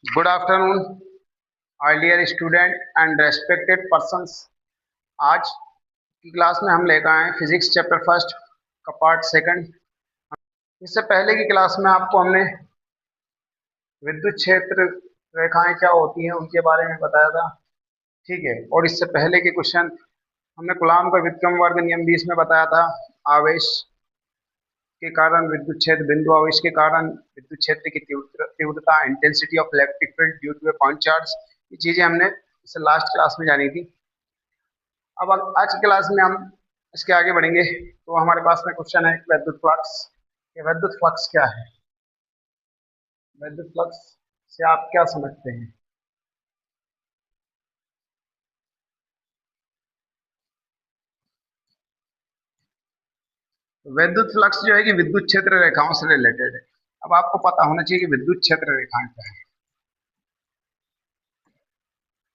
Good afternoon all dear student and respected persons. आज की class में हम लेकर आए हैं फिजिक्स चैप्टर फर्स्ट का पार्ट सेकंड। इससे पहले की क्लास में आपको हमने विद्युत क्षेत्र रेखाएं क्या होती हैं उनके बारे में बताया था, ठीक है। और इससे पहले के क्वेश्चन हमने कूलॉम का व्युत्क्रम वर्ग नियम 20 में बताया था। आवेश के कारण विद्युत क्षेत्र, बिंदु आवेश के कारण विद्युत क्षेत्र की तीव्रता, intensity of electric field due to a point charge, ये चीजें हमने इससे लास्ट क्लास में जानी थी। अब आज की क्लास में हम इसके आगे बढ़ेंगे। तो हमारे पास में क्वेश्चन है विद्युत फ्लक्स। ये विद्युत फ्लक्स क्या है? विद्युत फ्लक्स से आप क्या समझते हैं? विद्युत फ्लक्स जो है कि विद्युत क्षेत्र रेखाओं से रिलेटेड है। अब आपको पता होना चाहिए कि विद्युत क्षेत्र रेखाएं क्या है।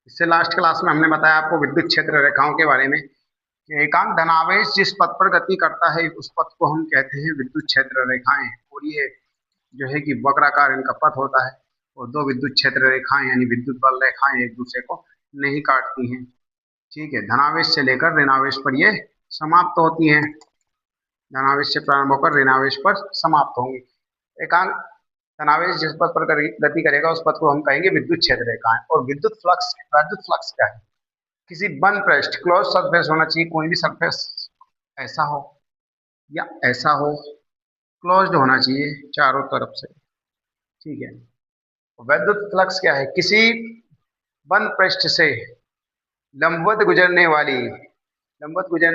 इससे लास्ट क्लास में हमने बताया आपको विद्युत क्षेत्र रेखाओं के बारे में कि एकांक धनावेश जिस पथ पर गति करता है उस पथ को हम कहते हैं विद्युत क्षेत्र रेखाएं। और ये जो है कि वक्राकार इनका पथ होता है और दो विद्युत क्षेत्र रेखाएं यानी विद्युत बल रेखाएं एक दूसरे को नहीं काटती हैं, ठीक है। धनावेश से लेकर ऋणावेश पर ये समाप्त होती हैं। धनावेश से प्रारंभ होकर ऋणावेश पर समाप्त होंगी। एकांक धनावेश जिस पथ पर गति करेगा उस पथ को हम कहेंगे विद्युत क्षेत्र रेखाएं। और विद्युत फ्लक्स क्या है? किसी बंद पृष्ठ क्लोज सरफेस होना चाहिए, कोई भी सरफेस ऐसा हो या ऐसा हो, क्लोज्ड होना चाहिए चारों तरफ से, ठीक है। विद्युत फ्लक्स क्या है? किसी बंद पृष्ठ से लंबवत गुजरने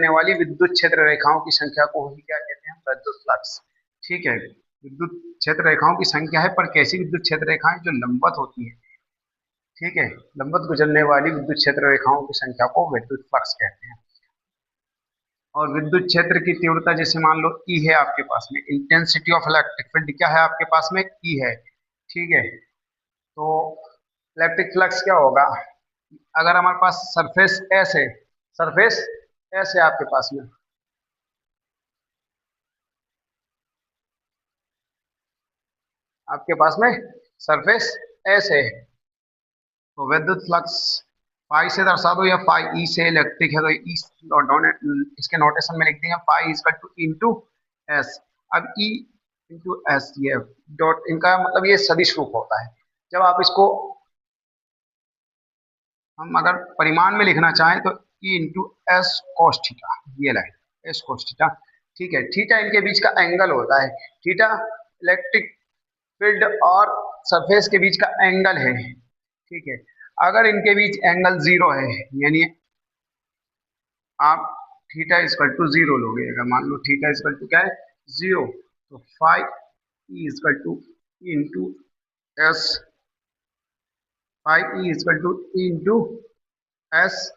वाली विद्युत क्षेत्र रेखाओं की संख्या को ही क्या कहते हैं? विद्युत फ्लक्स, ठीक है। विद्युत क्षेत्र रेखाओं की संख्या है, पर कैसी विद्युत क्षेत्र रेखाएं? जो लंबवत होती है, ठीक है। लंबवत गुजरने वाली विद्युत क्षेत्र रेखाओं की संख्या को विद्युत फ्लक्स कहते हैं। और विद्युत क्षेत्र की तीव्रता जैसे मान लो ई है आपके पास में, इंटेंसिटी ऑफ इलेक्ट्रिक फील्ड क्या है आपके पास में? ई है, ठीक है। तो इलेक्ट्रिक फ्लक्स क्या होगा? अगर हमारे पास सरफेस एस है, सरफेस एस है आपके पास में, आपके पास में सरफेस एस है, तो विद्युत फ्लक्स फाई से दर्शा दो या फाई ई से। इलेक्ट्रिक है तो ई इसके नोटेशन में लिख देंगे phi is equal to into S. अब ई इंटू एस, ये डॉट इनका मतलब ये सदिश रूप होता है। जब आप इसको हम अगर परिमाण में लिखना चाहें तो ई इंटू एस कोस थीटा, ये लाइन एस कोस थीटा, ठीक है। थीटा इनके बीच का एंगल होता है। थीटा इलेक्ट्रिक फील्ड और सरफेस के बीच का एंगल है, ठीक है। अगर इनके बीच एंगल जीरो है, यानी आप थीटा इजकल टू जीरो लोगे, अगर मान लो थीटा इजकल टू क्या है? जीरो, तो five E equal to into S, five E equal to into S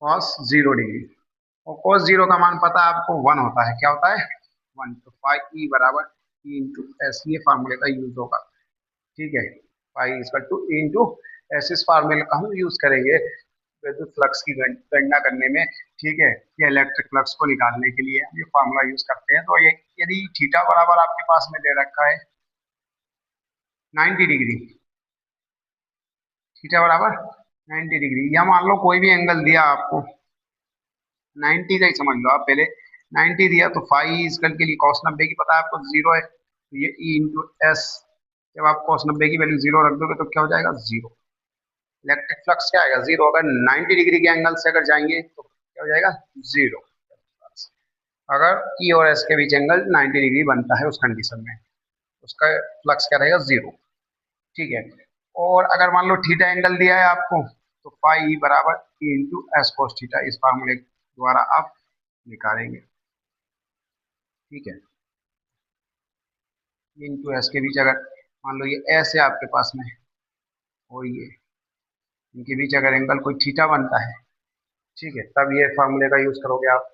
cos zero degree. और कॉस जीरो का मान पता है आपको? वन होता है। क्या होता है? वन। तो फाइव ई बराबर ई इंटू एस, ये फार्मूले का यूज होगा, ठीक है। Phi is equal to E into S, इस फार्मूले का हम यूज करेंगे विद्युत फ्लक्स की गणना करने में, ठीक है। ये इलेक्ट्रिक फ्लक्स को निकालने के लिए हम ये फार्मूला यूज करते हैं। तो ये यदि थीटा बराबर आपके पास में दे रखा है 90 डिग्री, थीटा बराबर 90 डिग्री, या मान लो कोई भी एंगल दिया आपको 90 का ही समझ लो आप पहले, 90 दिया तो फाइव इजकल के लिए cos 90 की पता है आपको जीरो है, तो ये ई इंटू एस, जब आप cos 90 की वैल्यू जीरो रख दोगे तो क्या हो जाएगा? जीरो। इलेक्ट्रिक फ्लक्स क्या आएगा? जीरो। अगर 90 डिग्री के एंगल से अगर जाएंगे तो क्या हो जाएगा? जीरो। अगर ई और एस के बीच एंगल 90 डिग्री बनता है उस कंडीशन में, उसका फ्लक्स क्या रहेगा? जीरो, ठीक है। और अगर मान लो थीटा एंगल दिया है आपको, तो फाई ई बराबर ई इंटू एस कोस थीटा, इस फार्मूले द्वारा आप निकालेंगे, ठीक है। इंटू एस के बीच अगर मान लो ये एस है आपके पास में और ये, इनके बीच अगर एंगल कोई थीटा बनता है, ठीक है, तब ये फार्मूले का यूज करोगे आप।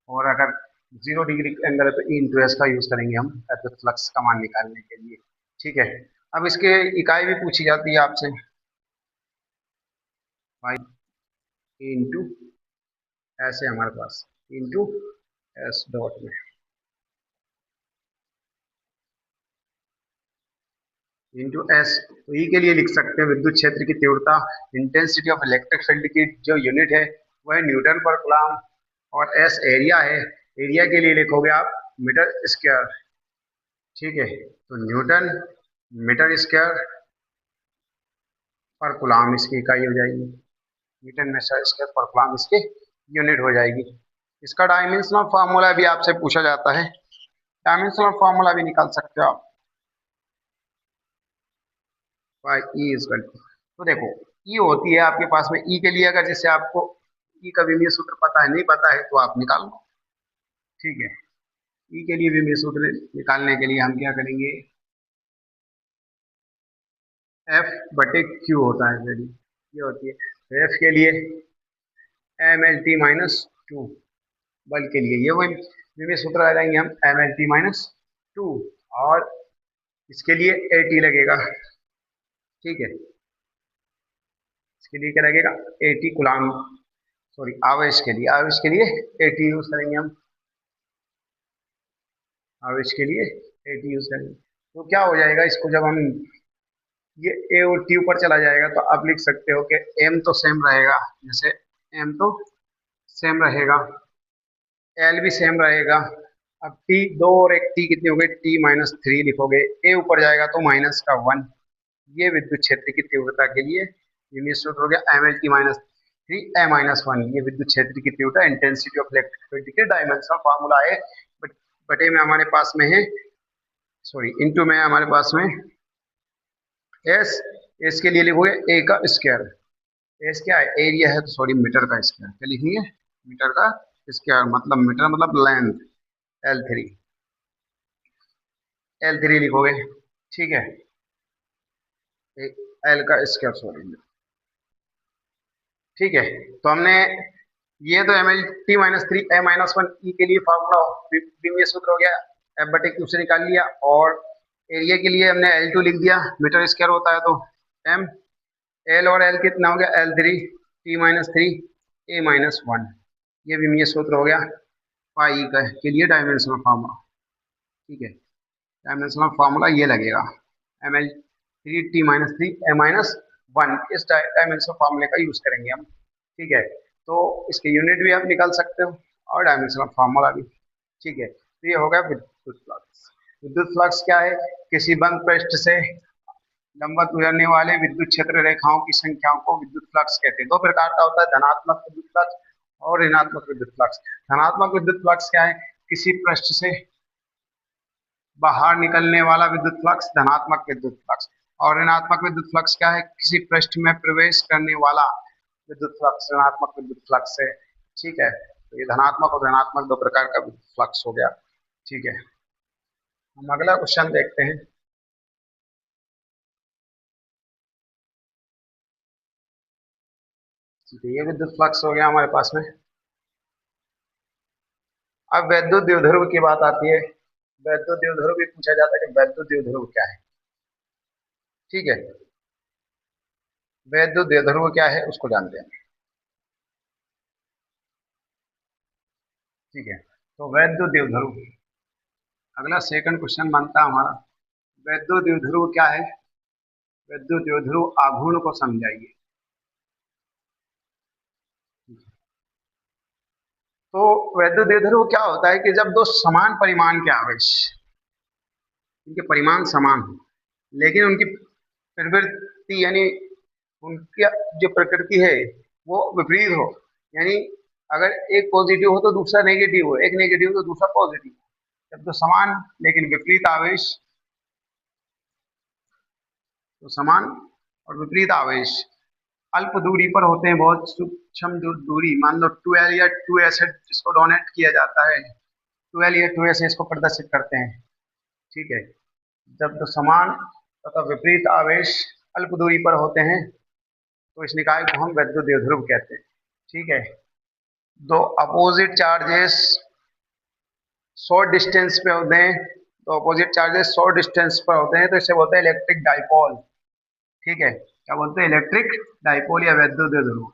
और अगर जीरो डिग्री एंगल है तो ई इंटू एस का यूज करेंगे हम फ्लक्स का मान निकालने के लिए, ठीक है। अब इसके इकाई भी पूछी जाती है आपसे, भाई इंटू एस है हमारे पास, इंटू एस डॉट में, इंटू एस। तो ई के लिए लिख सकते हैं विद्युत क्षेत्र की तीव्रता, इंटेंसिटी ऑफ इलेक्ट्रिक फील्ड की जो यूनिट है वह न्यूटन पर कूलम, और एस एरिया है। एरिया के लिए लिखोगे आप मीटर स्क्वायर। ठीक है, तो न्यूटन मीटर स्क्वायर पर कूलम इसकी इकाई हो जाएगी, मीटर में स्क्वायर पर कूलम इसकी यूनिट हो जाएगी। इसका डायमेंशनल फार्मूला भी आपसे पूछा जाता है, डायमेंशनल फार्मूला भी निकाल सकते हो आप। ई इज तो देखो ई होती है आपके पास में, ई के लिए अगर जैसे आपको ई का विमीय सूत्र पता है, नहीं पता है तो आप निकाल लो। ठीक है, ई के लिए विमीय सूत्र निकालने के लिए हम क्या करेंगे, एफ बटे क्यू होता है यदि ये होती है, तो एफ के लिए M L T minus two, बल के लिए ये वही विमीय सूत्र आ जाएंगे हम, M L T minus two, और इसके लिए ए टी लगेगा। ठीक है, इसके लिए क्या लगेगा, ए टी कुलाम, सॉरी आवेश के लिए, आवेश के लिए ए टी यूज करेंगे हम, आवेश के लिए ए टी यूज करेंगे। तो क्या हो जाएगा, इसको जब हम ये ए और टी ऊपर चला जाएगा तो आप लिख सकते हो कि एम तो सेम रहेगा, जैसे एम तो सेम रहेगा, एल भी सेम रहेगा। अब टी दो और एक टी कितनी हो गई, टी माइनस थ्री लिखोगे, ए ऊपर जाएगा तो माइनस का वन। ये विद्युत क्षेत्र की तीव्रता के लिए यूनिट सूत्र हो गया M L T minus three A minus one. ये विद्युत क्षेत्र की तीव्रता इंटेंसिटी ऑफ इलेक्ट्रिक फील्ड के डायमेंशनल फार्मूला है। बटे में हमारे पास में है, सॉरी इनटू में हमारे पास में एस, एस के लिए लिखोगे ए का स्क्वायर, एस क्या है, एरिया है, तो सॉरी मीटर का स्क्वायर, क्या लिखेंगे, मीटर का स्क्वायर, मतलब मीटर मतलब length, L three, L three लिखोगे। ठीक है, एल का स्क्वायर, सॉरी। ठीक है, तो हमने ये तो M L T minus three A minus one E के लिए फार्मूला विमीय सूत्र हो गया, एफ बटे क्यू से निकाल लिया, और एरिया के लिए हमने एल टू लिख दिया, मीटर स्क्वायर होता है तो एम, एल और एल कितना हो गया, L three T minus three A minus one. ये विमीय सूत्र हो गया पाई का के लिए डायमेंशनल फार्मूला। ठीक है, डायमेंशनल फार्मूला ये लगेगा, M L three T minus three A minus one, इस डायमेंशनल फार्मूले का यूज करेंगे हम। ठीक है, तो इसके यूनिट भी आप निकाल सकते हो और डायमेंशनल फार्मूला भी। ठीक है, तो ये हो गया विद्युत फ्लक्स। विद्युत फ्लक्स क्या है, किसी बंद पृष्ठ से लंबवत गुजरने वाले विद्युत क्षेत्र रेखाओं की संख्याओं को विद्युत फ्लक्स कहते हैं। दो प्रकार का होता है, धनात्मक विद्युत फ्लक्स और ऋणात्मक विद्युत फ्लक्स। धनात्मक विद्युत फ्लक्स क्या है, किसी पृष्ठ से बाहर निकलने वाला विद्युत फ्लक्स धनात्मक विद्युत फ्लक्स, और ऋणात्मक विद्युत फ्लक्स क्या है, किसी पृष्ठ में प्रवेश करने वाला विद्युत फ्लक्स ऋणात्मक विद्युत फ्लक्स है। ठीक है, तो ये धनात्मक और ऋणात्मक दो प्रकार का विद्युत फ्लक्स हो गया। ठीक है, हम अगला क्वेश्चन देखते हैं। ठीक है, ये विद्युत फ्लक्स हो गया हमारे पास में। अब वैद्युत द्विध्रुव की बात आती है। वैद्युत द्विध्रुव भी पूछा जाता है कि वैद्युत द्विध्रुव क्या है। ठीक है, वैद्युत द्विध्रुव क्या है उसको जानते हैं। ठीक है, तो वैद्युत द्विध्रुव अगला सेकंड क्वेश्चन बनता है हमारा, वैद्युत द्विध्रुव क्या है, वैद्युत द्विध्रुव आघूर्ण को समझाइए। तो वैद्युत द्विध्रुव क्या होता है कि जब दो समान परिमाण के आवेश, इनके परिमाण समान हो लेकिन उनकी प्रवृत्ति यानी उनकी जो प्रकृति है वो विपरीत हो, यानी अगर एक पॉजिटिव हो तो दूसरा नेगेटिव हो, एक नेगेटिव हो तो दूसरा पॉजिटिव हो, जब तो समान लेकिन विपरीत आवेश, तो समान और विपरीत आवेश अल्प दूरी पर होते हैं, बहुत सूक्ष्म दूरी, मान लो 12 या 2s है जिसको डोनेट किया जाता है, 12 या 2s इसको प्रदर्शित करते हैं। ठीक है, जब तो समान तथा विपरीत आवेश अल्प दूरी पर होते हैं तो इस निकाय को हम वैद्युत द्विध्रुव कहते हैं। ठीक है, दो अपोजिट चार्जेस शॉर्ट डिस्टेंस पे होते हैं, तो अपोजिट चार्जेस शॉर्ट डिस्टेंस पर होते हैं तो इसे बोलते हैं इलेक्ट्रिक डाइपोल। ठीक है, क्या बोलते हैं, इलेक्ट्रिक डाइपोल या वैद्युत द्विध्रुव।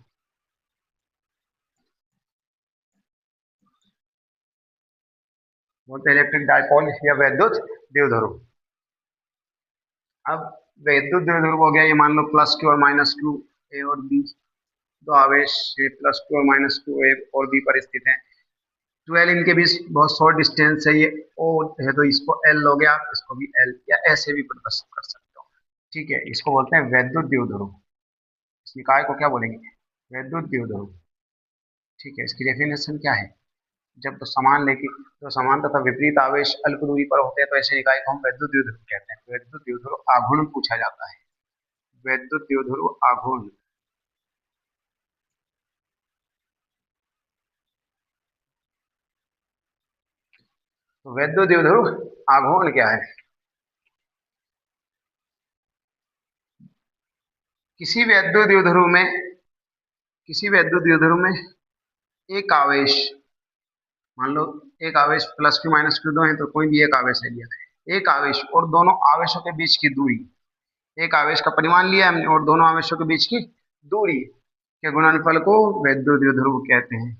बोलते हैं इलेक्ट्रिक डाइपोल या वैद्युत द्विध्रुव। अब विद्युत द्विध्रुव हो गया, ये मान लो प्लस क्यू और माइनस क्यू, ए और बी, दो आवेश प्लस क्यू और माइनस क्यू ए और बी पर स्थित है। 12 इनके बीच बहुत शॉर्ट डिस्टेंस है, ये ओ है तो इसको एल लोगे आप, इसको भी एल या ऐसे भी प्रदर्शित कर सकते हो। ठीक है, इसको बोलते हैं वैद्युत द्विध्रुव। इस निकाय को क्या बोलेंगे? वैद्युत द्विध्रुव। ठीक है, इसकी डेफिनेशन क्या है? जब तो समान लेके तो समान तथा विपरीत आवेश अल्प दूरी पर होते हैं तो ऐसे निकाय को हम वैद्युत द्विध्रुव कहते हैं। वैद्युत द्विध्रुव आघूर्ण पूछा जाता है। वैद्युत द्विध्रुव आघूर्ण। तो वैद्युत द्विध्रुव आघूर्ण क्या है? किसी वैद्युत द्विध्रुव में किसी वैद्युत द्विध्रुव में एक आवेश, मान लो एक आवेश प्लस क्यू माइनस क्यू दो है तो कोई भी एक आवेश है लिया, एक आवेश और दोनों आवेशों के बीच की दूरी, एक आवेश का परिमाण लिया हमने और दोनों आवेशों के बीच की दूरी के गुणनफल को वैद्युत द्विध्रुव कहते हैं।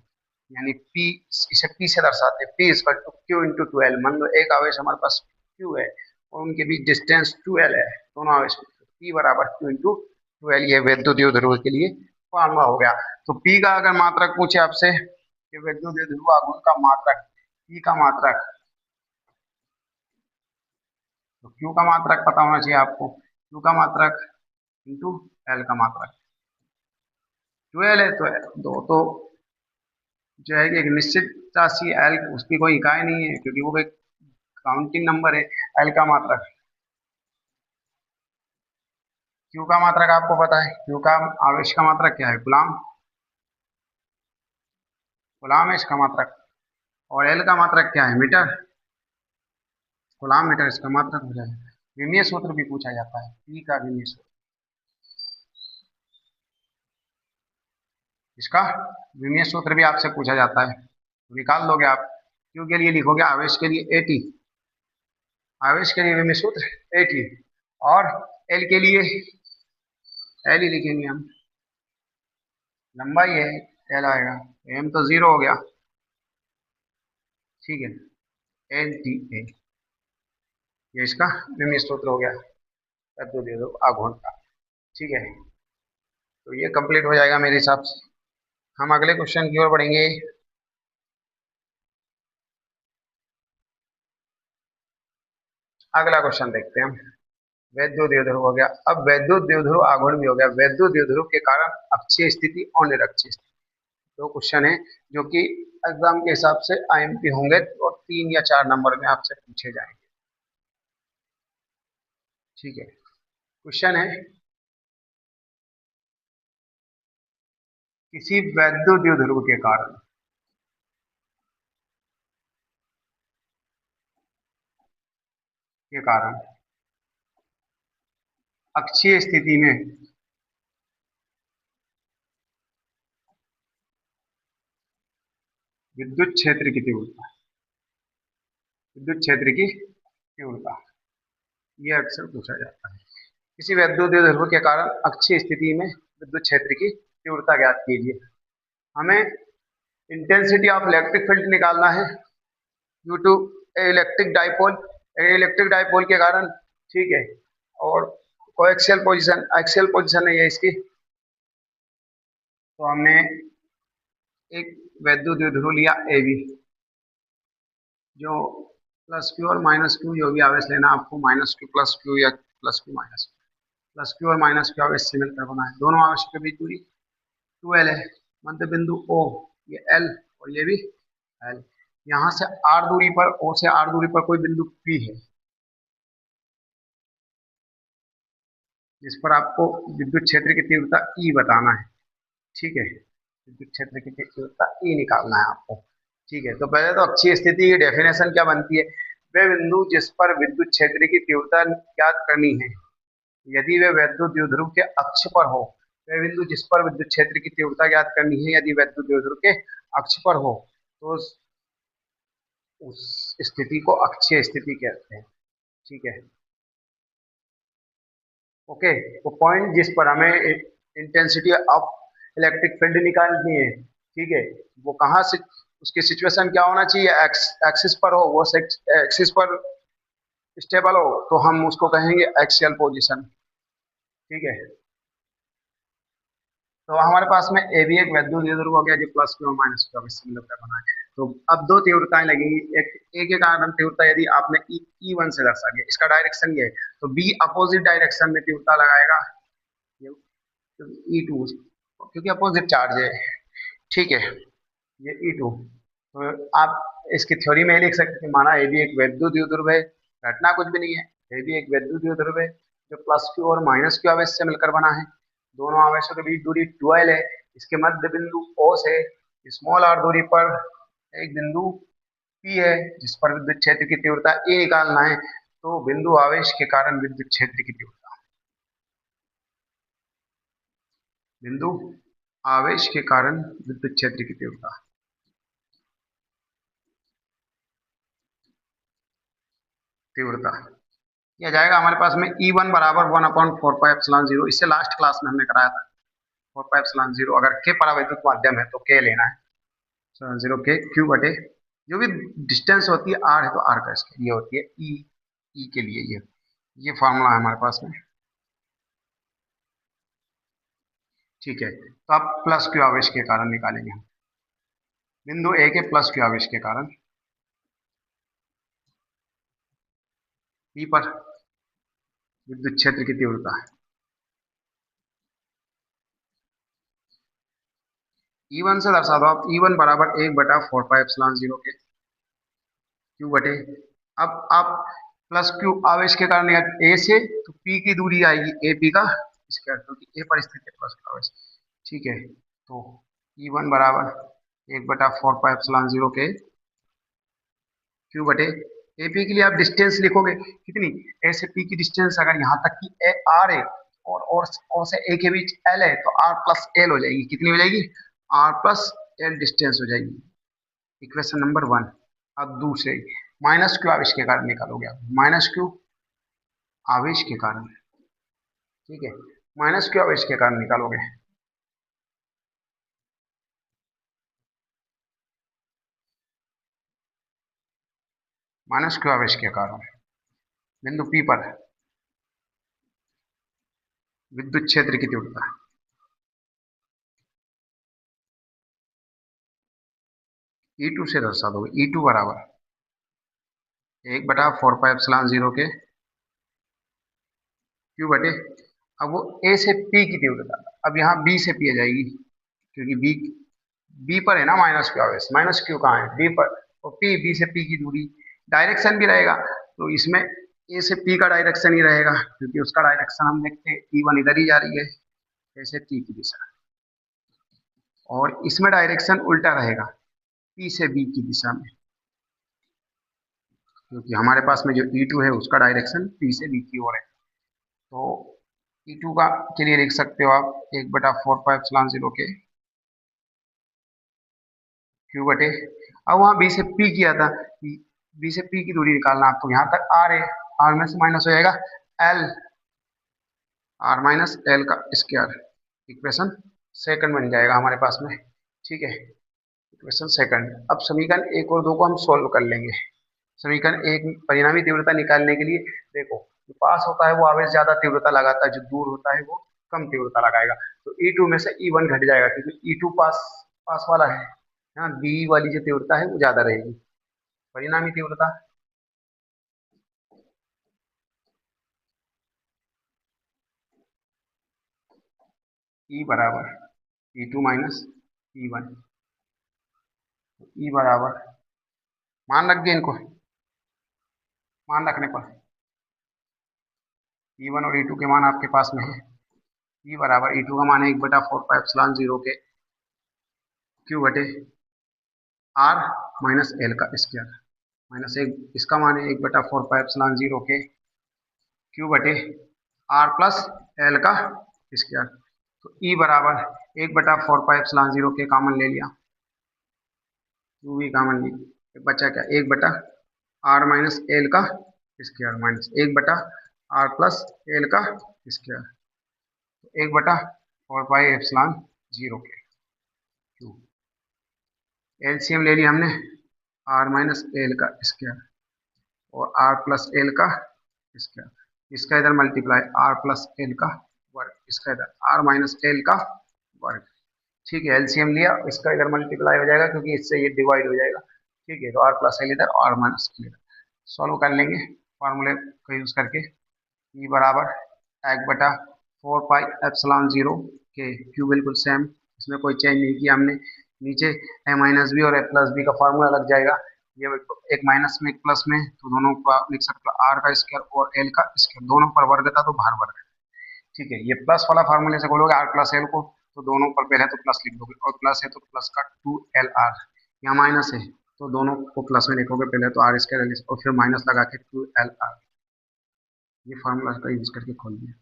यानी P, इसे P से दर्शाते हैं, P equal to Q into 12। मान लो एक आवेश हमारे पास Q है और उनके बीच डिस्टेंस 12 है, दोनों आवेश P बराबर Q इंटू 12, ये वैद्युत द्विध्रुव के लिए फॉर्मूला हो गया। तो P का अगर मात्रक पूछे आपसे कि वैद्युत द्विध्रुव आघूर्ण का मात्रक, P का मात्रक, तो Q का मात्रक पता होना चाहिए आपको, Q का मात्रक इंटू L का मात्रक। 12 है तो दो तो जो है कि एक निश्चित राशि एल, उसकी कोई इकाई नहीं है क्योंकि वो एक काउंटिंग नंबर है। एल का मात्रक, क्यू का मात्रक आपको पता है, क्यू का आवेश का मात्रक क्या है? गुलाम, गुलाम है इसका मात्रक। और एल का मात्रक क्या है? मीटर, गुलाम मीटर इसका मात्रक हो जाएगा। विमीय सूत्र भी पूछा जाता है, पी का विमीय सूत्र, इसका विमीय सूत्र भी आपसे पूछा जाता है, तो निकाल लोगे आप। क्यू के लिए लिखोगे आवेश के लिए एटी, आवेश के लिए विमीय सूत्र एटी, और एल के लिए एल ही लिखेंगे हम, लंबाई है एल आएगा, एम तो 0 हो गया। ठीक है, एल टी ए, ये इसका विमीय सूत्र हो गया वैद्युत द्विध्रुव आघूर्ण का। ठीक है, तो ये कंप्लीट हो जाएगा मेरे हिसाब से। हम अगले क्वेश्चन की ओर बढ़ेंगे। अगला क्वेश्चन देखते हैं हम। वैद्युत द्विध्रुव हो गया, अब वैद्युत द्विध्रुव आघूर्ण भी हो गया। वैद्युत द्विध्रुव के कारण अक्षीय स्थिति और निरक्षीय स्थिति, दो क्वेश्चन है जो कि एग्जाम के हिसाब से आईएमपी होंगे और 3 या 4 नंबर में आपसे पूछे जाएंगे। ठीक है, क्वेश्चन है किसी वैद्युत द्विध्रुव के कारण अक्षीय स्थिति में विद्युत क्षेत्र की तीव्रता, विद्युत क्षेत्र की तीव्रता, ये अक्सर पूछा जाता है। किसी वैद्युत द्विध्रुव के कारण अक्षीय स्थिति में विद्युत क्षेत्र की तीव्रता ज्ञात कीजिए। हमें इंटेंसिटी ऑफ इलेक्ट्रिक फील्ड निकालना है due to electric dipole, electric dipole के कारण। ठीक है, और कोएक्सियल पोजीशन, एक्सियल पोजीशन है ये इसकी। तो हमने एक वैद्युत द्विध्रुव लिया ए बी, जो प्लस क्यू और माइनस क्यू, जो भी आवेश लेना आपको, माइनस क्यू प्लस क्यू या plus Q minus Q, plus Q और माइनस क्यू आवेश से मिलकर बना है। दोनों आवेश के बीच दूरी 2l है, मध्य बिंदु O, ये L और ये भी L। यहाँ से R दूरी पर, O से R दूरी पर कोई बिंदु P है जिस पर आपको विद्युत क्षेत्र की तीव्रता E बताना है। ठीक है, विद्युत क्षेत्र की तीव्रता E निकालना है आपको। ठीक है, तो पहले तो अक्षीय स्थिति की डेफिनेशन क्या बनती है? वे बिंदु जिस पर विद्युत क्षेत्र की तीव्रता ज्ञात करनी है, यदि वे वैद्युत द्विध्रुव के अक्ष पर हो, वे बिंदु जिस पर विद्युत क्षेत्र की तीव्रता ज्ञात करनी है यदि वैद्युत द्विध्रुव के अक्ष पर हो, तो उस स्थिति को अक्षीय स्थिति कहते हैं। ठीक है, ओके। तो पॉइंट जिस पर हमें इंटेंसिटी ऑफ इलेक्ट्रिक फील्ड निकालनी है, ठीक है, वो कहाँ से, उसकी सिचुएशन क्या होना चाहिए? एक्सिस पर हो, वो एक्सिस पर स्टेबल हो तो हम उसको कहेंगे एक्सियल पोजीशन। ठीक है। तो हमारे पास में ए भी एक वैद्युत द्विध्रुव हो गया जो प्लस क्यू और माइनस क्यू इससे मिलकर बना है। तो अब दो तीव्रताएं लगेंगी। एक ए के कारण तीव्रता यदि आपने ई वन से दर्शा दिया, इसका डायरेक्शन ये है, तो बी अपोजिट डायरेक्शन में तीव्रता लगाएगा ई टू, क्योंकि अपोजिट चार्ज है। ठीक है, ये ई टू। तो आप इसकी थ्योरी में लिख सकते हैं, माना ए भी एक वैद्युत द्विध्रुव है, घटना कुछ भी नहीं है, ए भी एक वैद्युत द्विध्रुव है जो प्लस क्यू और माइनस क्यू आवेश से मिलकर बना है। दोनों आवेशों के बीच दूरी 12 है। इसके मध्य बिंदु O से स्मॉल r दूरी पर एक बिंदु P है जिस पर विद्युत क्षेत्र की तीव्रता E निकालना है। तो बिंदु आवेश के कारण विद्युत क्षेत्र की तीव्रता, बिंदु आवेश के कारण विद्युत क्षेत्र की तीव्रता, यह जाएगा हमारे पास में ई वन बराबर 1/4πε0। इससे लास्ट क्लास में हमने कराया था 4πε0। अगर के परावैद्युत माध्यम है तो के लेना है 0 के क्यू बटे जो भी डिस्टेंस होती है आर है तो आर का स्क्वायर, ये होती है ई के लिए ये फॉर्मूला है हमारे पास में। ठीक है, तो आप प्लस क्यू आवेश के कारण निकालेंगे हम बिंदु ए के प्लस क्यू आवेश के कारण पी पर विद्युत क्षेत्र की तीव्रता है ई वन से दर्शा दो आप, ई वन बराबर 1/4πε0 के क्यू बटे, अब आप प्लस क्यू आवेश के कारण ए से तो पी की दूरी आएगी ए पी का स्क्वायर, क्योंकि ए पर स्थित है प्लस क्यू आवेश। ठीक है, तो ई वन बराबर 1/4πε0 के क्यू बटे ए पी के लिए आप डिस्टेंस लिखोगे कितनी, ए से पी की डिस्टेंस अगर यहाँ तक की ए आर है और से ए के बीच एल है तो आर प्लस एल हो जाएगी। कितनी हो जाएगी, आर प्लस एल डिस्टेंस हो जाएगी। Equation number 1। अब दूसरे माइनस क्यू आवेश के कारण निकालोगे आप, माइनस क्यू आवेश के कारण। ठीक है, माइनस क्यू आवेश के कारण निकालोगे, माइनस क्यू आवेश के कारण बिंदु पी पर विद्युत क्षेत्र की तीव्रता E2 से दर्शा दोगे, E2 बराबर 1/4πε0 के क्यू बटे, अब वो ए से पी की तीव्रता, अब यहाँ बी से पी आ जाएगी क्योंकि बी पर है ना माइनस क्यू आवेश, माइनस क्यू कहाँ है बी पर, और पी बी से पी की दूरी, डायरेक्शन भी रहेगा तो इसमें ए से पी का डायरेक्शन ही रहेगा क्योंकि उसका डायरेक्शन हम देखते हैं E1 इधर ही जा रही है ए से पी की दिशा, और इसमें डायरेक्शन उल्टा रहेगा पी से बी की दिशा में, क्योंकि हमारे पास में जो E2 है उसका डायरेक्शन पी से बी की ओर है। तो E2 का के लिए लिख सकते हो आप 1/4πε0 के क्यू बटे, अब वहां बी से पी किया था, बी से पी की दूरी निकालना आपको, यहाँ तक आर है, आर में से माइनस हो जाएगा एल, आर माइनस एल का स्क्वायर। इक्वेशन सेकंड बन जाएगा हमारे पास में। ठीक है, इक्वेशन सेकंड। अब समीकरण 1 और 2 को हम सोल्व कर लेंगे। समीकरण 1 परिणामी तीव्रता निकालने के लिए देखो, जो पास होता है वो आवेश ज्यादा तीव्रता लगाता है, जो दूर होता है वो कम तीव्रता लगाएगा। तो E2 में से E1 घट जाएगा क्योंकि E2 पास वाला है, यहाँ बी वाली जो तीव्रता है वो ज्यादा रहेगी। परिणामी तीव्रता E बराबर E2 माइनस E1, E बराबर, मान रख दिए इनको, मान रखने पर E1 और E2 के मान आपके पास में है। E बराबर E2 का मान है 1/4πε0 के क्यू बटे आर माइनस एल का स्क्वायर, माइनस एक इसका मान है 1/4πε0 के क्यू बटे आर प्लस एल का स्क्वायर। तो E बराबर 1/4πε0 के कॉमन ले लिया, क्यू भी कॉमन ली, बचा क्या 1/आर माइनस एल का स्क्वायर माइनस 1/आर प्लस एल का स्क्वायर, 1/4πε0 के क्यू। एलसीएम ले लिया हमने, आर माइनस एल का स्क्वायर और आर प्लस एल का स्क्वायर, इसका इधर मल्टीप्लाई आर प्लस एल का वर्ग। इसका इधर आर माइनस एल का वर्ग। ठीक है, एलसीएम लिया, इसका इधर मल्टीप्लाई हो जाएगा क्योंकि इससे ये डिवाइड हो जाएगा। ठीक है, तो आर प्लस एल इधर, आर माइनस एल इधर। सॉल्व कर लेंगे फॉर्मूले का यूज करके। ई बराबर 1/4 पाई एप्सिलॉन 0 के, क्यू बिल्कुल सेम, इसमें कोई चेंज नहीं किया हमने। नीचे ए माइनस बी और ए प्लस बी का फॉर्मूला लग जाएगा। ये एक माइनस में एक प्लस में, तो दोनों का लिख सकते हो, आर का स्क्वायर और एल का स्क्वायर, दोनों पर वर्ग था तो बाहर वर्ग। ठीक है, ये प्लस वाला फार्मूले से बोलोगे आर प्लस एल को, तो दोनों पर पहले तो प्लस लिख दोगे, और प्लस है तो प्लस का 2LR, यहाँ माइनस है तो दोनों को प्लस में लिखोगे पहले तो आर स्क्वायर एल और फिर माइनस लगा के 2LR। ये फार्मूला का यूज करके खोल दिया।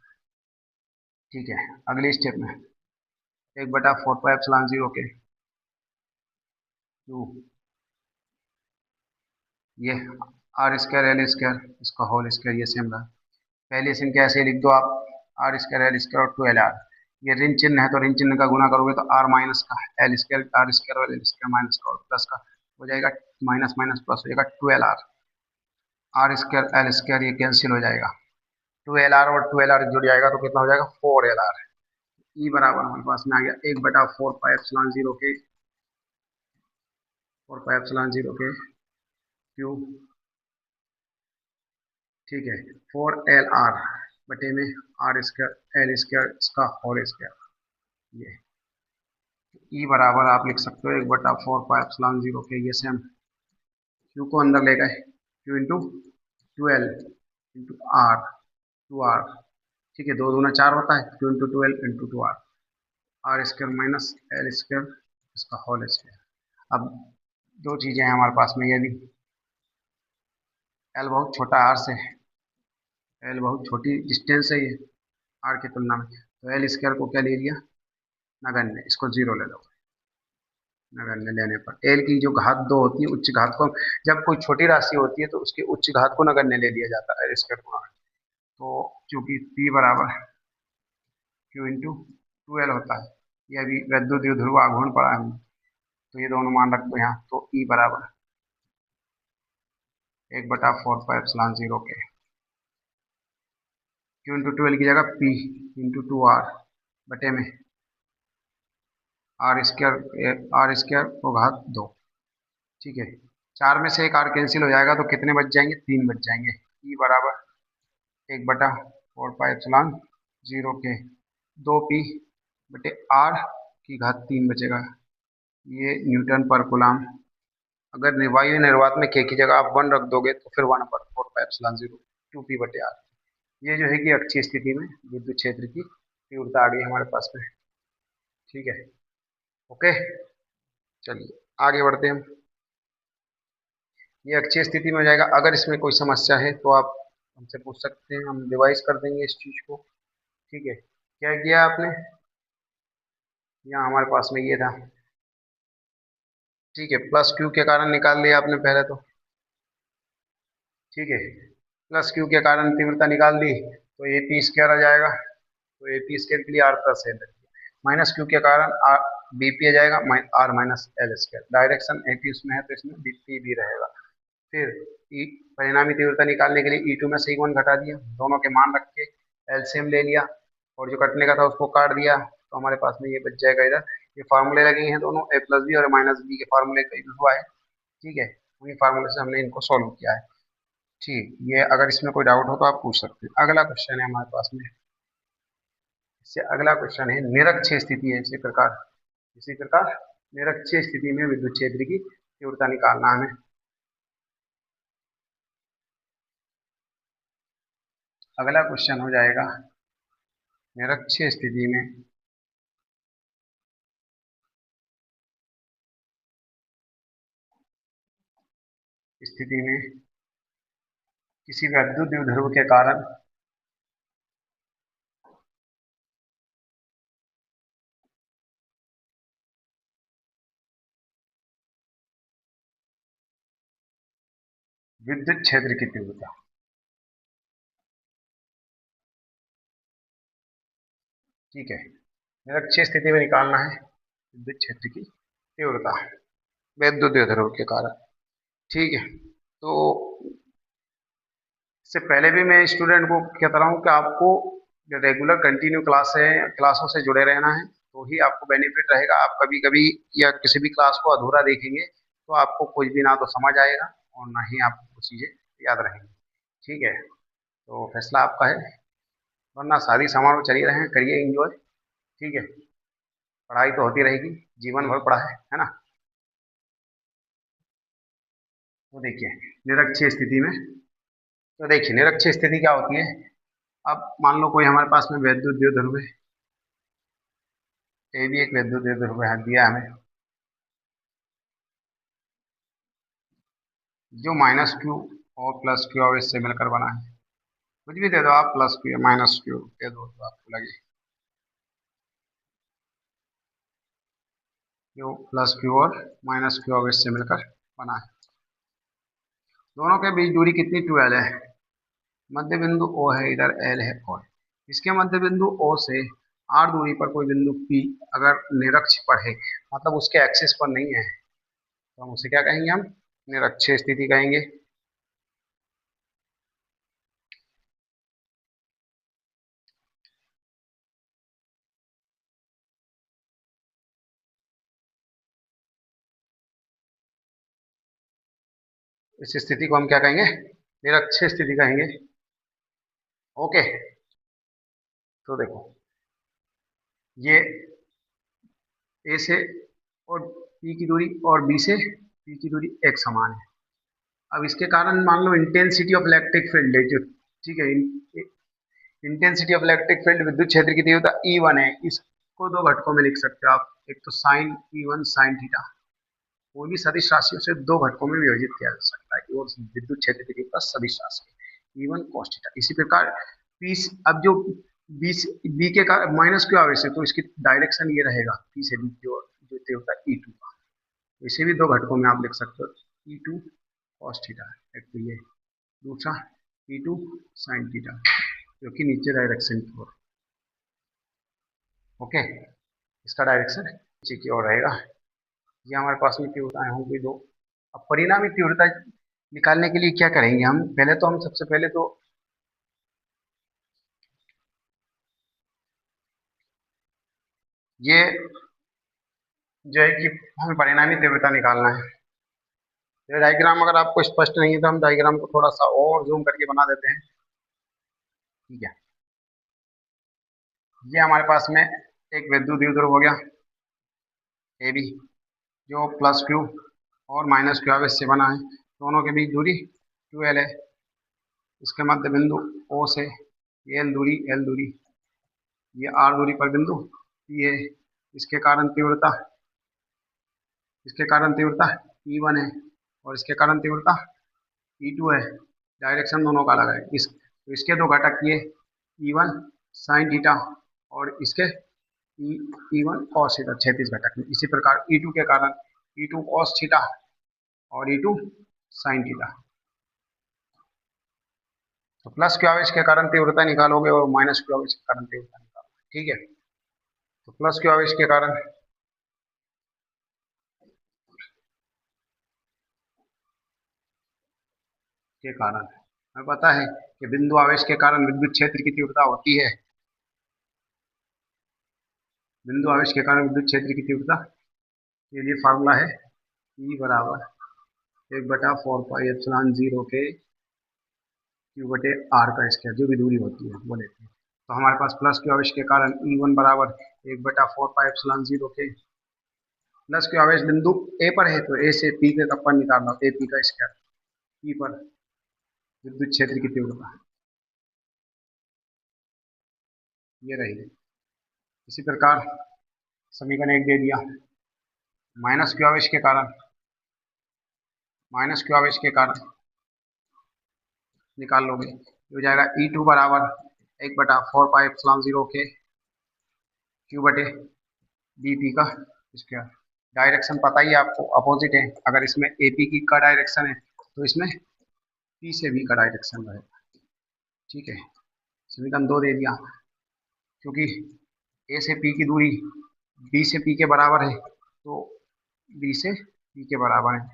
ठीक है, अगली स्टेप में 1/4 पाई एप्सिलॉन 0 के टू, ये आर स्क्वायर एल स्क्वायर, इसका होल स्क्वायर, ये सेम रहा। पहले से इनके ऐसे लिख दो आप, आर स्क्वायर एल स्क्वायर और 2LR। ये ऋण चिन्ह है तो ऋण चिन्ह का गुना करोगे तो आर माइनस का एल स्क्वायर, आर स्क्वायर और एल स्क्वायर माइनस का और प्लस का हो जाएगा, माइनस माइनस प्लस हो जाएगा 2LR। R square L square ये कैंसिल हो जाएगा, 2LR और 2LR जुड़ जाएगा तो कितना हो जाएगा 4LR। ई बराबर हमारे पास में आ गया 1/4 पाई एप्सिलॉन 0 के, 4 पाई एप्सिलॉन 0 के क्यू। ठीक है, 4LR बटे में आर स्क्वायर एल स्क्वायर इसका होल स्क्वायर। ये ई बराबर आप लिख सकते हो 1/4 पाई एप्सिलॉन 0 के, ये सेम क्यू को अंदर ले गए, Q into 12 into are, 2R। ठीक है, 2 दूना 4 होता है, Q into 12 into 2R, R square minus L square इसका होल स्क्वायर। अब दो चीजें हैं हमारे पास में, यदि एल बहुत छोटा आर से, एल बहुत छोटी डिस्टेंस है ये आर की तुलना में, तो एल स्क्वायर को क्या ले लिया नगण्य, इसको 0 ले लो। नगण्य लेने पर एल की जो घात 2 होती है, उच्च घात को, जब कोई छोटी राशि होती है तो उसकी उच्च घात को नगण्य ले लिया जाता है एल स्क्वायर गुणा। तो चूंकि पी बराबर क्यू इंटू 2L होता है, ये अभी वैद्युत द्विध्रुव आघूर्ण पड़ा है, तो ये दोनों मान रख दो यहाँ, तो ई बराबर 1/4 पाई एप्सिलॉन 0 के, क्यू इंटू 12 की जगह पी इंटू 2R बटे में आर स्क्वायर को घात 2। ठीक है, 4 में से एक आर कैंसिल हो जाएगा तो कितने बच जाएंगे, 3 बच जाएंगे। ई बराबर 1/4 पाई एप्सिलॉन 0 के 2P बटे आर की घात 3 बचेगा, ये न्यूटन पर कूलम। अगर वायु निर्वात में के की जगह आप 1 रख दोगे तो फिर 1/4 पाई एप्सिलॉन 0 2P बटे आर। ये जो है कि अक्षीय स्थिति में विद्युत क्षेत्र की तीव्रता आ गई हमारे पास में। ठीक है, ओके, चलिए आगे बढ़ते हैं। ये अक्षीय स्थिति में हो जाएगा। अगर इसमें कोई समस्या है तो आप हमसे पूछ सकते हैं, हम डिवाइस कर देंगे इस चीज को। ठीक है, क्या किया आपने, यहाँ हमारे पास में ये था। ठीक है, प्लस क्यू के कारण निकाल लिया आपने पहले तो। ठीक है, प्लस क्यू के कारण तीव्रता निकाल दी तो ए पी स्क्वायर आ जाएगा, तो ए पी स्क्वायर के लिए R plus L, minus Q के कारण आर बी पी आ जाएगा, R minus L square. Direction A P उसमें है तो इसमें बी पी भी रहेगा। फिर ई परिणामी तीव्रता निकालने के लिए ई टू में से ई1 घटा दिया, दोनों के मान रख के एलसीएम ले लिया और जो कटने का था उसको काट दिया, तो हमारे पास में ये बच जाएगा इधर। ये फार्मूले लगे हैं दोनों, ए प्लस बी और माइनस बी के फार्मूले का यूज हुआ है। ठीक है, उन्हीं फार्मूले से हमने इनको सॉल्व किया है। ठीक, ये अगर इसमें कोई डाउट हो तो आप पूछ सकते हैं। अगला क्वेश्चन है हमारे पास में, इससे अगला क्वेश्चन है निरक्षीय स्थिति है इसी प्रकार निरक्षीय स्थिति में विद्युत क्षेत्र की तीव्रता निकालना हमें। अगला क्वेश्चन हो जाएगा निरक्षीय स्थिति में किसी वैद्युत द्विध्रुव के कारण विद्युत क्षेत्र की तीव्रता। ठीक है, निरक्षीय स्थिति में निकालना है विद्युत क्षेत्र की तीव्रता वैद्युत द्विध्रुव के कारण। ठीक है, तो इससे पहले भी मैं स्टूडेंट को कहता रहा हूँ कि आपको जो रेगुलर कंटिन्यू क्लासों से जुड़े रहना है, तो ही आपको बेनिफिट रहेगा। आप कभी कभी या किसी भी क्लास को अधूरा देखेंगे तो आपको कुछ भी ना तो समझ आएगा और ना ही आपको चीज़ें याद रहेंगी। ठीक है, तो फैसला आपका है, वरना शादी समारोह चल ही रहे हैं, करिए एंजॉय। ठीक है, पढ़ाई तो होती रहेगी, जीवन भर पढ़ा है ना। तो देखिए निरक्षीय स्थिति में, तो देखिए निरक्षीय स्थिति क्या होती है। अब मान लो कोई हमारे पास में वैद्युत द्विध्रुव है, ये भी एक वैद्युत द्विध्रुव है दिया हमें, जो माइनस क्यू और प्लस क्यू आवेश से मिलकर बना है। कुछ भी दे दो आप, प्लस क्यू माइनस क्यू दे दो तो आपको लगे क्यू प्लस क्यू और माइनस क्यू आवेश से मिलकर बना है। दोनों के बीच दूरी कितनी 12 है। मध्य बिंदु O है, इधर L है और इसके मध्य बिंदु O से R दूरी पर कोई बिंदु P अगर निरक्ष पर है, मतलब उसके एक्सिस पर नहीं है, तो हम उसे क्या कहेंगे, हम निरक्षीय स्थिति कहेंगे। इस स्थिति को हम क्या कहेंगे, निरक्षीय स्थिति कहेंगे। ओके, तो देखो ये ए से और पी की दूरी और बी से पी की दूरी एक समान है। अब इसके कारण मान low intensity of electric field है जो, ठीक है, इंटेंसिटी ऑफ इलेक्ट्रिक फील्ड विद्युत क्षेत्र की तीव्रता E1 है। इसको दो घटकों में लिख सकते हो आप, एक तो साइन E1 साइन थीटा, कोई भी सदिश राशियों से दो घटकों में विभाजित किया जा सकता है और विद्युत क्षेत्र की तीव्रता सदिश राशि E1 cos थीटा। इसी प्रकार पी, अब जो बी के का माइनस क्यू आवेश है, तो इसकी डायरेक्शन ये रहेगा पी से बी की ओर, जो तीव्रता E2 का, इसे भी दो घटकों में आप लिख सकते हो, E2 cos थीटा, एक तो ये, दूसरा E2 sin थीटा, जो कि नीचे डायरेक्शन की ओर। ओके, इसका डायरेक्शन नीचे की ओर रहेगा। ये हमारे पास में तीव्रताएं होंगी दो। अब परिणामी तीव्रता निकालने के लिए क्या करेंगे हम, पहले तो हम सबसे पहले तो ये जो है कि हमें परिणामी तीव्रता निकालना है। ये डायग्राम अगर आपको स्पष्ट नहीं है तो हम डायग्राम को थोड़ा सा और जूम करके बना देते हैं। ठीक है, ये हमारे पास में एक विद्युत द्विध्रुव हो गया ए बी, जो प्लस क्यू और माइनस क्यू आवेश से बना है। दोनों के बीच दूरी 2L है। इसके मध्य बिंदु O से L दूरी, ये R दूरी पर बिंदु P है। इसके कारण तीव्रता E1 है और इसके कारण तीव्रता E2 है। डायरेक्शन दोनों का अलग है। तो इसके दो घटक ये E1 साइन थीटा और इसके E1 cos थीटा, 36 घटक में। इसी प्रकार E2 के कारण E2 cos थीटा और E2 साइन थीटा। तो प्लस क्यू आवेश के कारण तीव्रता निकालोगे और माइनस क्यू आवेश के कारण तीव्रता निकालोगे। ठीक है, तो प्लस क्यू आवेश के कारण हमें पता है कि बिंदु आवेश के कारण विद्युत क्षेत्र की तीव्रता होती है, बिंदु आवेश के कारण विद्युत क्षेत्र की तीव्रता के लिए फार्मूला है E बराबर 1/4πε0 के क्यू बटे आर का स्क्वायर, जो भी दूरी होती है वो लेते हैं। तो हमारे पास प्लस क्यू आवेश के कारण E1 बराबर 1/4πε0 के, प्लस क्यू आवेश बिंदु ए पर है तो ए से पी के पर निकालना, ए पी का स्क्वायर, पी पर विद्युत क्षेत्र की तीव्रता ये रही। इसी प्रकार समीकरण एक दे दिया, माइनस क्यू आवेश के कारण निकाल लोगे, हो जाएगा E2 बराबर 1/4πε0 के क्यू बटे डी पी का स्क्वायर। डायरेक्शन पता ही आपको, अपोजिट है। अगर इसमें ए पी की का डायरेक्शन है तो इसमें पी से बी का डायरेक्शन रहेगा। ठीक है, समीकरण 2 दे दिया, क्योंकि ए से पी की दूरी बी से पी के बराबर है तो बी से पी के बराबर है,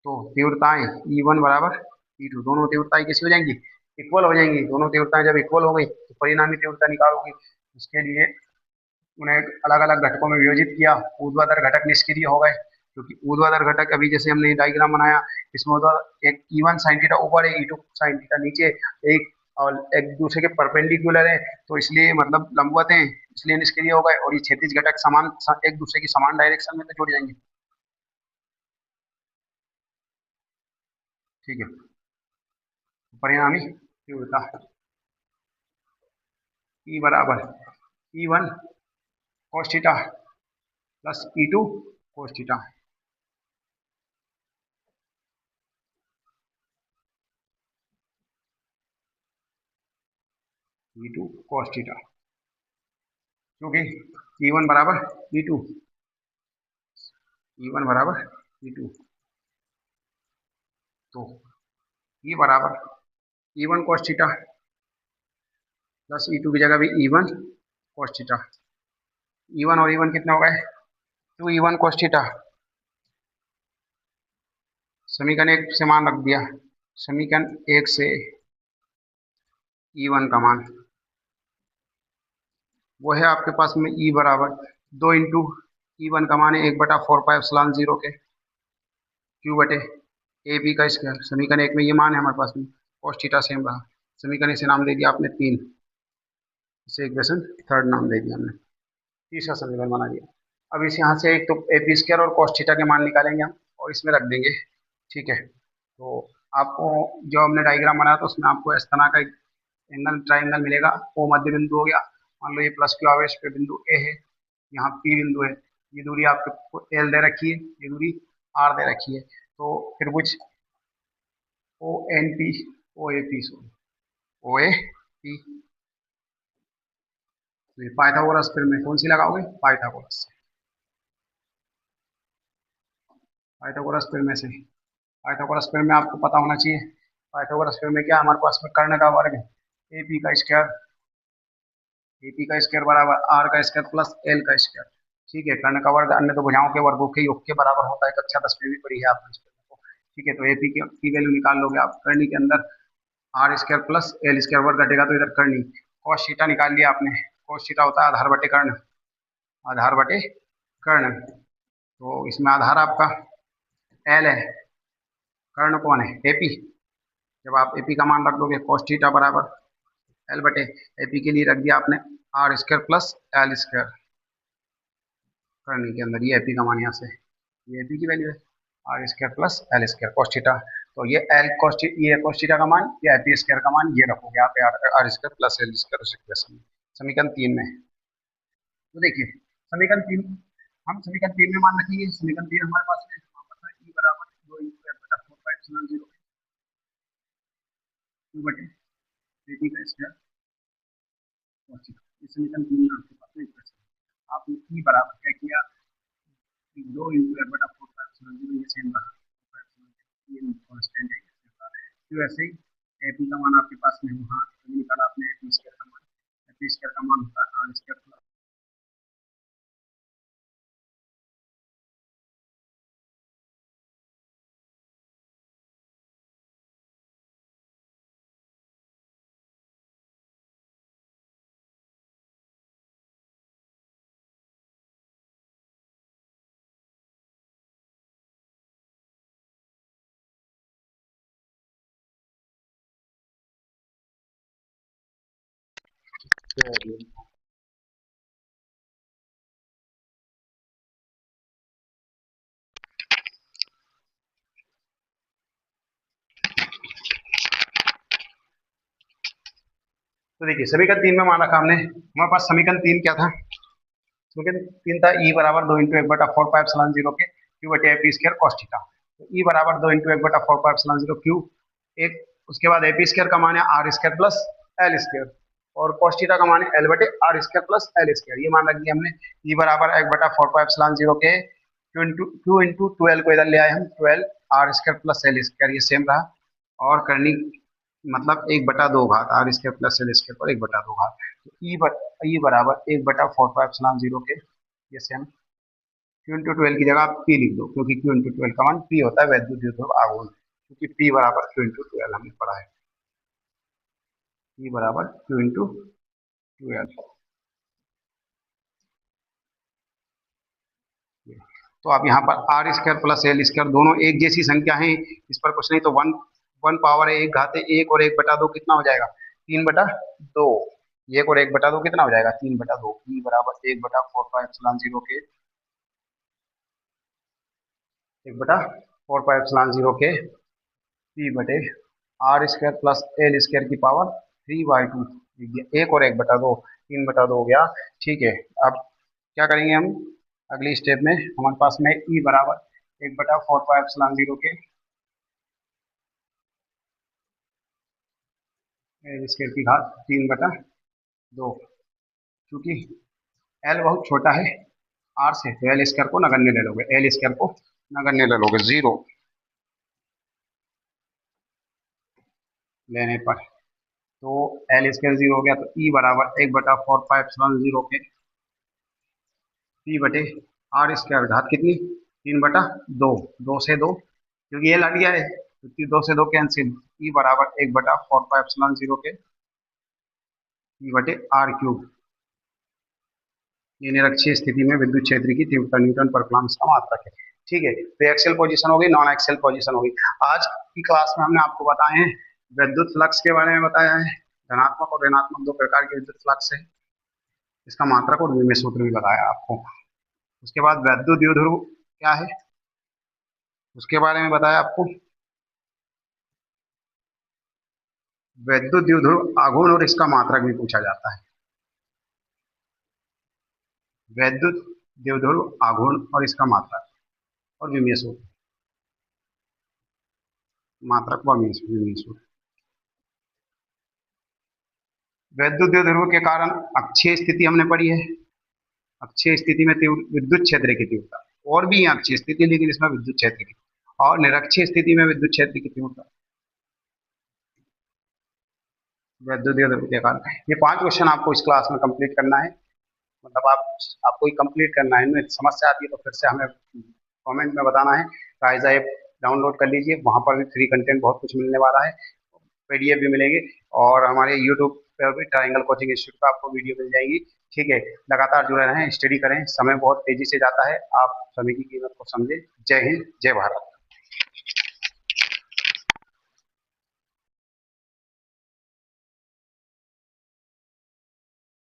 तो तीव्रताएं E1 बराबर E2, दोनों तीव्रताएं कैसी हो जाएंगी, इक्वल हो जाएंगी दोनों तीव्रताएं। जब इक्वल हो गई तो परिणामी तीव्रता निकालोगे। उसके लिए उन्हें अलग अलग घटकों में वियोजित किया। ऊर्ध्वाधर घटक निष्क्रिय हो गए, क्योंकि ऊर्ध्वाधर घटक अभी जैसे हमने डायग्राम बनाया, इसमें एक E1 साइन थीटा ऊपर है, E2 साइन थीटा नीचे, एक और एक दूसरे के परपेंडिकुलर है, तो इसलिए मतलब लंबवत है, इसलिए निष्क्रिय हो गए। और ये क्षैतिज घटक समान एक दूसरे की समान डायरेक्शन में तो जुड़ जाएंगे। ठीक है, परिणामी तीव्रता E बराबर E1 cos theta plus E2 cos theta. E2 cos theta, क्योंकि E1 बराबर E2, E1 बराबर E2, तो E बराबर E1 cos theta plus E2 की जगह भी E1 cos थीटा। E1 और E1 कितने हो गए? 2E1 cos theta. समीकरण एक से मान रख दिया, समीकरण एक से E1 का मान वो है आपके पास में E बराबर 2 इंटू E1 का मान है 1/4π0 के क्यू बटे ए बी का स्क्वायर। समीकरण एक में ये मान है हमारे पास में, cos थीटा सेम रहा। समीकरण इसे नाम दे दिया आपने 3, इसे इक्वेशन थर्ड नाम दे दिया हमने, तीसरा समीकरण बना दिया। अब इस यहाँ से एक तो ए पी स्क्वायर और cos थीटा के मान निकालेंगे हम और इसमें रख देंगे। ठीक है, तो आपको जो हमने डायग्राम बनाया तो उसमें आपको इस तरह का एक एंगल ट्राइंगल मिलेगा। ओ मध्य बिंदु हो गया, मान लो ये प्लस क्यू आवेश पे बिंदु ए है, यहाँ पी बिंदु है, ये दूरी आपको एल दे रखी है, ये दूरी आर दे रखी है। तो त्रिभुज O N P O A P O A P, Pythagoras फिर में कौन सी लगाओगे? पाइथागोरस। पाइथागोरस फिर में से पाइथागोरस फिर में आपको पता होना चाहिए। पाइथागोरस फिर में क्या हमारे पास में कर्ण का वर्ग है, ए पी का स्क्वायर, ए पी का स्क्वायर बराबर आर का स्क्वायर प्लस एल का स्क्वायर। ठीक है, कर्ण का वर्ग अन्य तो भुजाओं के वर्गों के योग के बराबर होता है, कक्षा 10 में भी पढ़ी है आपने इस को। ठीक है, तो एपी की वैल्यू निकाल लोगे आप। कर्णी के अंदर R square plus L square वर्ग घटेगा तो इधर कर्णी। cos थीटा निकाल लिया आपने, cos थीटा होता है आधार बटे कर्ण, आधार बटे कर्ण। तो इसमें आधार आपका एल है, कर्ण कौन है? एपी। जब आप एपी का मान रख दोगे cos थीटा बराबर एल बटे एपी के लिए रख दिया आपने R square plus L square करने के अंदर, ये एपी का मान यहाँ से, ये एपी की वैल्यू है R square plus L square cos theta. तो ये एल cos, ये cos थीटा का मान, ये एपी स्क्वायर का मान, ये रखोगे आप R square plus L square उस इक्वेशन में, समीकरण 3 में। तो देखिए समीकरण 3, हम समीकरण 3 में मान रखेंगे। समीकरण 3 हमारे पास है, ई बराबर 2 इंटू एफ बटा 4 बटे एपी का स्क्वायर cos थीटा। इस समीकरण 3 में आपके पास में इक्वेशन, आपने ई बराबर क्या किया, 2 इंटू एफ बटा 4 ये सेम रहा, ये कांस्टेंट है। फिर वैसे ही एपी का मान आपके पास में वहाँ निकाला आपने, एपी स्क्वायर का मान, एपी स्क्वायर का मान होता है आर स्क्वायर प्लस तो देखिए समीकरण 3 में मान रखा हमने, हमारे पास समीकरण 3 क्या था? समीकरण 3 था ई बराबर 2 इंटू 1/4π0 के क्यू बटे एपी स्क्वायर cos थीटा। तो ई बराबर 2 इंटू 1/4π0 क्यू एक, उसके बाद एपी स्क्वायर का मान है R square plus L square और cos थीटा का मान है एल बटे are square plus L square, ये मान रख दिया हमने। ई बराबर 1/4π0 के क्यू इंटू 12 को इधर ले आए हम, 12 r square plus L square, ये सेम रहा। और करनी मतलब 1/2 r square plus L square पर 1/2, तो ई बराबर 1/4π0 के, ये सेम क्यू इंटू 12 की जगह आप पी लिख दो, क्योंकि क्यू इंटू 12 का मान पी होता है, वैद्युत द्विध्रुव आघूर्ण, क्योंकि पी बराबर क्यू इंटू 12 हमने पढ़ा है। ई बराबर क्यू इंटू 12। तो आप यहाँ पर r square plus L square दोनों एक जैसी संख्या है, इस पर कुछ नहीं, तो वन वन पावर है, एक घात है, एक और एक बटा दो कितना हो जाएगा, 3/2। एक और एक बटा दो कितना हो जाएगा, 3/2। ई बराबर 1/4π0 के 1/4π0 के पी बटे are square plus L square की पावर 3/2। एक और एक बटा दो, 3/2 हो गया। ठीक है, अब क्या करेंगे हम अगली स्टेप में, हमारे पास में ई बराबर 1/4π0 के एल स्क्वायर की घात 3/2। क्योंकि एल बहुत छोटा है आर से, तो एल स्क्वायर को नगण्य ले लोगे, एल स्क्वायर को नगण्य ले लोगे 0 लेने पर, तो एल स्क्वायर 0 हो गया, तो ई बराबर 1/4π0 के पी बटे आर स्क्वायर घात कितनी, 3/2। 2 से 2, क्योंकि ये लग गया है, क्योंकि 2 से 2 कैंसिल, ई बराबर 1/4π0 के पी बटे आर क्यूब। ये निरक्षीय स्थिति में विद्युत क्षेत्र की तीव्रता न्यूटन पर कूलम्ब का मात्रक है। ठीक है, तो एक्सेल पोजीशन होगी, नॉन एक्सेल पोजीशन होगी। आज की क्लास में हमने आपको बताए हैं विद्युत फ्लक्स के बारे में बताया है, धनात्मक और ऋणात्मक दो प्रकार के विद्युत फ्लक्स है, इसका मात्रक और विमेय सूत्र भी बताया आपको। उसके बाद वैद्युत द्विध्रुव क्या है उसके बारे में बताया आपको। वैद्युत द्विध्रुव आघूर्ण और इसका मात्रक भी पूछा जाता है। वैद्युत द्विध्रुव आघूर्ण और इसका मात्रक और विमेय सूत्र, मात्रक व विमेय सूत्र। वैद्युत द्विध्रुव के कारण अक्षीय स्थिति हमने पढ़ी है, अक्षीय स्थिति में विद्युत क्षेत्र की तीव्रता, और भी अक्षीय स्थिति लेकिन इसमें विद्युत क्षेत्र की, और निरक्षीय स्थिति में विद्युत क्षेत्र की तीव्रता वैद्युत द्विध्रुव के कारण। ये 5 क्वेश्चन आपको इस क्लास में कंप्लीट करना है, मतलब आपको ही कंप्लीट करना है। इनमें समस्या आती है तो फिर से हमें कमेंट में बताना है। राइजा ऐप डाउनलोड कर लीजिए, वहाँ पर भी फ्री कंटेंट बहुत कुछ मिलने वाला है, पीडीएफ भी मिलेगी, और हमारे यूट्यूब पर भी ट्रायंगल कोचिंग इंस्टीट्यूट पर आपको वीडियो मिल जाएगी। ठीक है, लगातार जुड़े रहें, स्टडी करें, समय बहुत तेजी से जाता है, आप समय की कीमत को समझें। जय हिंद, जय भारत।